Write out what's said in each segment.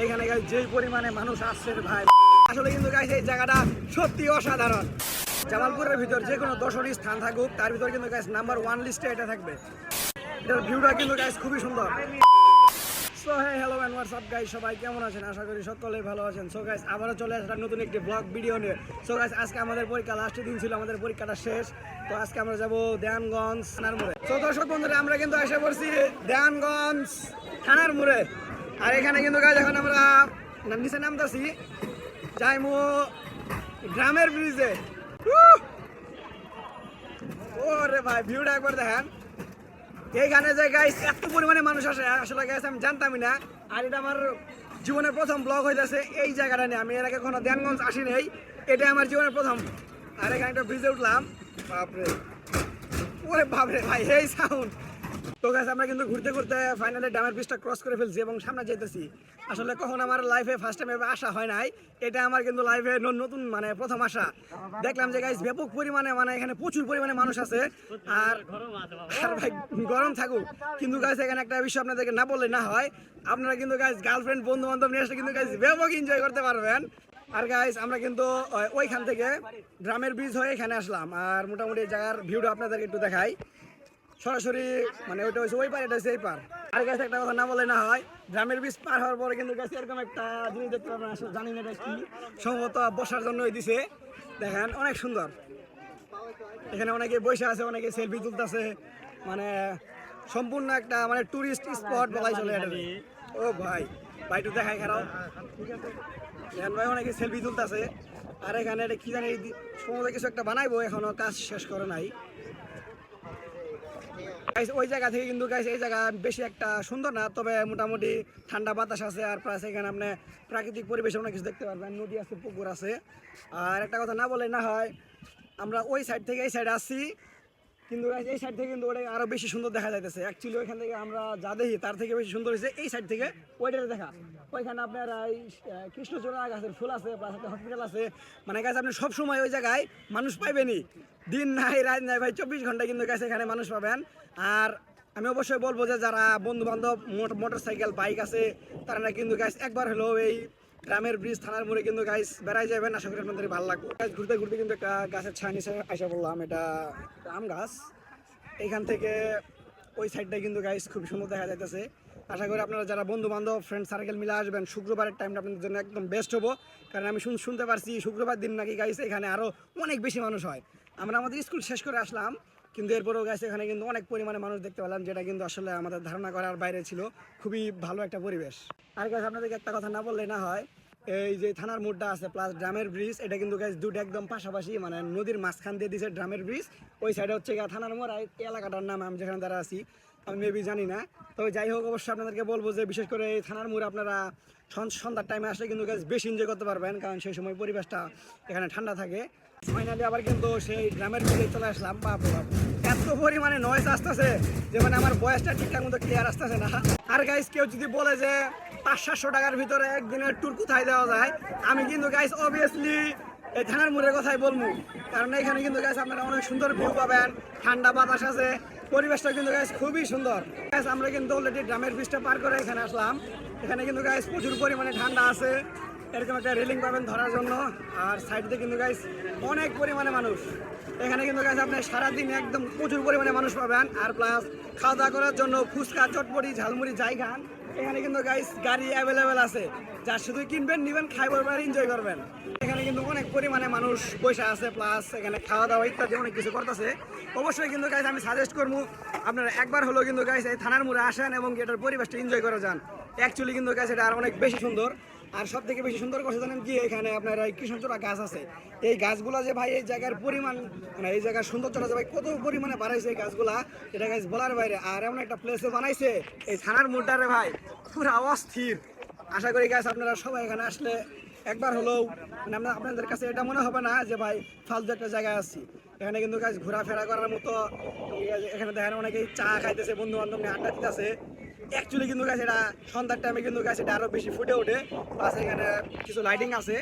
এইখানে গাইস যেই পরিমাণে মানুষ আসছে ভাই, আসলে কিন্তু গাইস এই জায়গাটা সত্যি অসাধারণ। জামালপুরের ভিতর যে কোনো দর্শনীয় স্থান থাকুক তার ভিতর কিন্তু গাইস নাম্বার 1 লিস্টে এটা থাকবে। এটার ভিউটা কিন্তু গাইস খুবই সুন্দর। So hello and what's up guys, সবাই কেমন আছেন? আশা করি সকলেই ভালো আছেন। সো গাইস আবারও চলে আসলাম নতুন একটি ব্লগ ভিডিও নিয়ে। সো গাইস আজকে আমাদের পরীক্ষা লাস্টের দিন ছিল, আমাদের পরীক্ষাটা শেষ। তো আজকে আমরা যাব দেওয়ানগঞ্জ থানার মোড়ে। সো দর্শক বন্ধুরা, আমরা কিন্তু এসে পড়ছি দেওয়ানগঞ্জ থানার মোড়ে। আর এখানে কিন্তু গাইস এখন আমরা নিচে নামতেছি, যাইমু গ্রামের ব্রিজে। ওরে ভাই ভিউটা একবার দেখেন। এইখানে যে গাইস এত পরিমাণে মানুষ আসে, আসলে গাইস আমি জানতামই না। আর এটা আমার জীবনের প্রথম ব্লগ হইতেছে এই জায়গাটা নিয়ে। আমি এর আগে কোনো দেওয়ানগঞ্জ আসি নাই, এটা আমার জীবনের প্রথম। আর এখানে একটা ব্রিজে উঠলাম, বাপরে ওরে বাপরে ভাই এই সাউন্ড। তো গাইস আমরা কিন্তু ঘুরতে ঘুরতে ফাইনালি ড্যামের ব্রিজটা ক্রস করে ফেলছি এবং সামনে যেতেছি। আসলে কখন আমার লাইফে ফার্স্ট টাইম আসা হয় নাই, এটা আমার কিন্তু লাইফে নতুন মানে প্রথম আসা। দেখলাম যে গাইস ব্যাপক পরিমাণে মানে এখানে প্রচুর পরিমাণে মানুষ আছে। আর ভাই গরম থাকুক, কিন্তু গাইস এখানে একটা বিষয় আপনাদেরকে না বললে না হয়, আপনারা কিন্তু গাইস গার্লফ্রেন্ড বন্ধু বান্ধব নিয়ে আসলে কিন্তু গাইস ব্যাপক এনজয় করতে পারবেন। আর গাইস আমরা কিন্তু ওইখান থেকে গ্রামের ব্রিজ হয়ে এখানে আসলাম। আর মোটামুটি জায়গার ভিউটা আপনাদেরকে একটু দেখাই সরাসরি, মানে ওইটা হচ্ছে ওই পার, এটা হচ্ছে এই পার। আর গাছ একটা কথা না বলে না হয়, গ্রামের ব্রিজ পার হওয়ার পরে কিন্তু গাছ এরকম একটা জিনিস দেখতে পাবেন। আসলে জানি না এটা কি, সম্ভবত বসার জন্য দিছে। দেখেন অনেক সুন্দর, এখানে অনেকে বসে আছে, অনেকে সেলফি তুলতেছে, মানে সম্পূর্ণ একটা মানে টুরিস্ট স্পট বলাই চলে এটা। ও ভাই ভাই একটু দেখাই খারাপ, ঠিক আছে ভাই, অনেকে সেলফি তুলতেছে। আর এখানে এটা কি জানি সম্ভবত কিছু একটা বানাইবো, এখনো কাজ শেষ করে নাই। ওই জায়গা থেকে কিন্তু গাইস এই জায়গা বেশি একটা সুন্দর না, তবে মোটামুটি ঠান্ডা বাতাস আছে। আর প্লাস এখানে আপনি প্রাকৃতিক পরিবেশে অনেক কিছু দেখতে পারবেন, নদী আছে, পুকুর আছে। আর একটা কথা না বলে না হয়, আমরা ওই সাইড থেকে এই সাইড আসছি, কিন্তু এই সাইড থেকে কিন্তু ওটা আরও বেশি সুন্দর দেখা যাইতেছে। অ্যাকচুয়ালি ওইখান থেকে আমরা যা দেখি তার থেকে বেশি সুন্দর হয়েছে এই সাইড থেকে ওইটারে দেখা। ওইখানে আপনার এই কৃষ্ণচূড়া গাছের ফুল আছে, প্লাস একটা হসপিটাল আছে। মানে গাছ আপনি সবসময় ওই জায়গায় মানুষ পাইবেনই, দিন নাই রাত নাই ভাই, 24 ঘন্টা কিন্তু গাছ এখানে মানুষ পাবেন। আর আমি অবশ্যই বলবো যে যারা বন্ধু বান্ধব মোটর সাইকেল বাইক আছে, তারা কিন্তু গাছ একবার হলেও এই গ্রামের ব্রিজ থানার মোড়ে কিন্তু গাইস বেড়াই যাবেন। আশা করি আপনাদের ভালো লাগবে। গাছ ঘুরতে ঘুরতে কিন্তু একটা গাছের ছায়া নিচে আসা বললাম, এটা আম গাছ। এইখান থেকে ওই সাইডটাই কিন্তু গাইস খুব সুন্দর দেখা যাইতেছে। আশা করি আপনারা যারা বন্ধু বান্ধব ফ্রেন্ড সার্কেল মিলে আসবেন, শুক্রবারের টাইমটা আপনাদের জন্য একদম বেস্ট হবো। কারণ আমি শুনতে পারছি শুক্রবার দিন নাকি গাইস এখানে আরও অনেক বেশি মানুষ হয়। আমরা আমাদের স্কুল শেষ করে আসলাম, কিন্তু এরপরেও গাইস এখানে কিন্তু অনেক পরিমাণে মানুষ দেখতে পেলাম, যেটা কিন্তু আসলে আমাদের ধারণা করার বাইরে ছিল। খুবই ভালো একটা পরিবেশ। আর গাইস আপনাদেরকে একটা কথা না বললে না হয়, এই যে থানার মোড়টা আছে প্লাস ড্রামের ব্রিজ, এটা কিন্তু গাইস দুটো একদম পাশাপাশি, মানে নদীর মাঝখান দিয়ে দিয়েছে ড্রামের ব্রিজ। ওই সাইডে হচ্ছে থানার মোড়। আর এই এলাকাটার নাম আমি যেখানে দ্বারা আছি আমি মেবি জানি না, তবে যাই হোক অবশ্যই আপনাদেরকে বলবো যে বিশেষ করে এই থানার মোড়ে আপনারা সন্ধ্যার টাইমে আসলে কিন্তু গাইস বেশি এনজয় করতে পারবেন, কারণ সেই সময় পরিবেশটা এখানে ঠান্ডা থাকে। ফাইনালি আবার কিন্তু সেই গ্রামের ব্রিজে চলে আসলাম। বাপরে বাপ এত পরিমাণে নয়েজ আসতেছে যে মানে আমার বয়সটা ঠিকঠাক মতো ক্লিয়ার আসতেছে না। আর গাইস কেউ যদি বলে যে 500-700 টাকার ভিতরে একদিনের ট্যুর কোথায় দেওয়া যায়, আমি কিন্তু গাইস অবভিয়াসলি এই থানার মোড়ের কথাই বলবো। কারণ এখানে কিন্তু গাইস আপনারা অনেক সুন্দর ভিউ পাবেন, ঠান্ডা বাতাস আছে, পরিবেশটা কিন্তু গাইস খুবই সুন্দর। গাইস আমরা কিন্তু অলরেডি গ্রামের ব্রিজটা পার করে এখানে আসলাম। এখানে কিন্তু গাইস প্রচুর পরিমাণে ঠান্ডা আছে, এরকম একটা রেলিং পাবেন ধরার জন্য। আর সাইডে কিন্তু গাইস অনেক পরিমাণে মানুষ। এখানে কিন্তু গাইস আপনি সারাদিন একদম প্রচুর পরিমাণে মানুষ পাবেন। আর প্লাস খাওয়া দাওয়া করার জন্য ফুচকা, চটপটি, ঝালমুড়ি যাই খান, এখানে কিন্তু গাইস গাড়ি অ্যাভেলেবেল আছে, যা শুধু কিনবেন নিবেন খাইবেন আর এনজয় করবেন। এখানে কিন্তু অনেক পরিমাণে মানুষ বসে আছে, প্লাস এখানে খাওয়া দাওয়া ইত্যাদি অনেক কিছু করতেছে। অবশ্যই কিন্তু গাইস আমি সাজেস্ট করবো আপনারা একবার হলেও কিন্তু গাইস এই থানার মোড়ে আসেন এবং এটার পরিবেশটা এনজয় করে যান। অ্যাকচুয়ালি কিন্তু গাইস এটা আর অনেক বেশি সুন্দর। আর সব থেকে বেশি সুন্দর করছে জানেন কি, এখানে আপনার এই কৃষ্ণচূড়া গাছ আছে। এই গাছগুলা যে ভাই এই জায়গার পরিমাণ, মানে এই জায়গার সৌন্দর্যটা যে ভাই কত পরিমাণে বাড়াইছে এই গাছগুলা, এটা গাছ বলার বাইরে। আর এমন একটা প্লেসে বানাইছে এই থানার মোড়টারে ভাই পুরো অস্থির। আশা করি গাছ আপনারা সবাই এখানে আসলে একবার হলেও মানে আপনাদের কাছে এটা মনে হবে না যে ভাই ফালতু একটা জায়গায় আছি। এখানে কিন্তু গাছ ঘোরাফেরা করার মতো, এখানে দেখেন অনেকেই চা খাইতেছে, বন্ধু বান্ধব নিয়ে আড্ডা দিতেছে। অ্যাকচুয়ালি কিন্তু গাছ এটা সন্ধ্যার টাইমে কিন্তু গাছ এটা আরও বেশি ফুটে ওঠে। প্লাস এখানে কিছু লাইটিং আছে,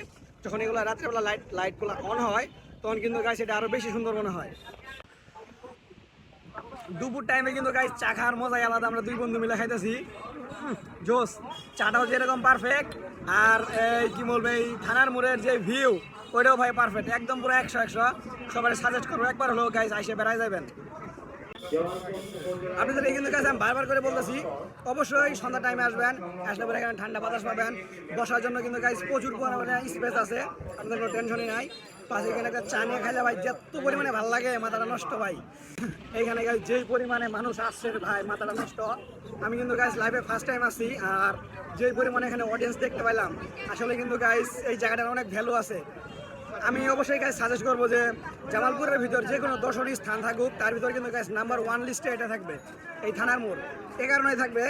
যখন এগুলো রাত্রেবেলা লাইটগুলো অন হয় তখন কিন্তু গাছ এটা আরও বেশি সুন্দর মনে হয়। দুপুর টাইমে কিন্তু গাইস চা খাওয়ার মজাই আলাদা, আমরা দুই বন্ধু মিলে খাইতেছি জোস। চাটাও যেরকম পারফেক্ট, আর এই কি বলবে এই থানার মোড়ের যে ভিউ ওইটাও ভাই পারফেক্ট, একদম পুরো 100 সবাই সাজেস্ট করবো একবার হলো গাইস আইসে বেড়াই যাবেন। আপনাদের কিন্তু কাছে আমি বারবার করে বলতেছি অবশ্যই সন্ধ্যা টাইমে আসবেন, আসলে পরে এখানে ঠান্ডা বাতাস পাবেন, বসার জন্য কিন্তু গাইস প্রচুর পরিমাণে স্পেস আছে, আপনাদের কোনো টেনশনই নাই। পাশে এখানে একটা চা নিয়ে খাইলে ভাই যত পরিমাণে ভালো লাগে, মাথাটা নষ্ট ভাই। এইখানে গাইস যেই পরিমাণে মানুষ আসছে ভাই মাথাটা নষ্ট। আমি কিন্তু গাইস লাইভে ফার্স্ট টাইম আসছি, আর যেই পরিমাণে এখানে অডিয়েন্স দেখতে পাইলাম, আসলে কিন্তু গাইস এই জায়গাটার অনেক ভ্যালু আছে। আমি অবশ্যই গাইস সাজেস্ট করবো যে জামালপুরের ভিতর যে কোনো দর্শনীয় স্থান থাকুক, তার ভিতর কিন্তু গাইস নাম্বার 1 লিস্টে এটা থাকবে, এই থানার মোড়। এই কারণেই থাকবে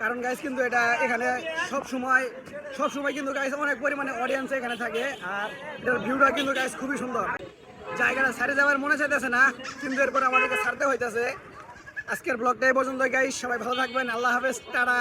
কারণ গাইস কিন্তু এটা এখানে সব সময় কিন্তু গাইস অনেক পরিমাণে অডিয়েন্স এখানে থাকে, আর এটার ভিউটা কিন্তু গাইস খুবই সুন্দর। জায়গাটা ছাড়ে যাওয়ার মনে চাইতেছে না, কিন্তু এরপর আমাদেরকে ছাড়তে হইতেছে। আজকের ব্লগটা এই পর্যন্ত গাইস, সবাই ভালো থাকবেন, আল্লাহ হাফেজ, টাটা।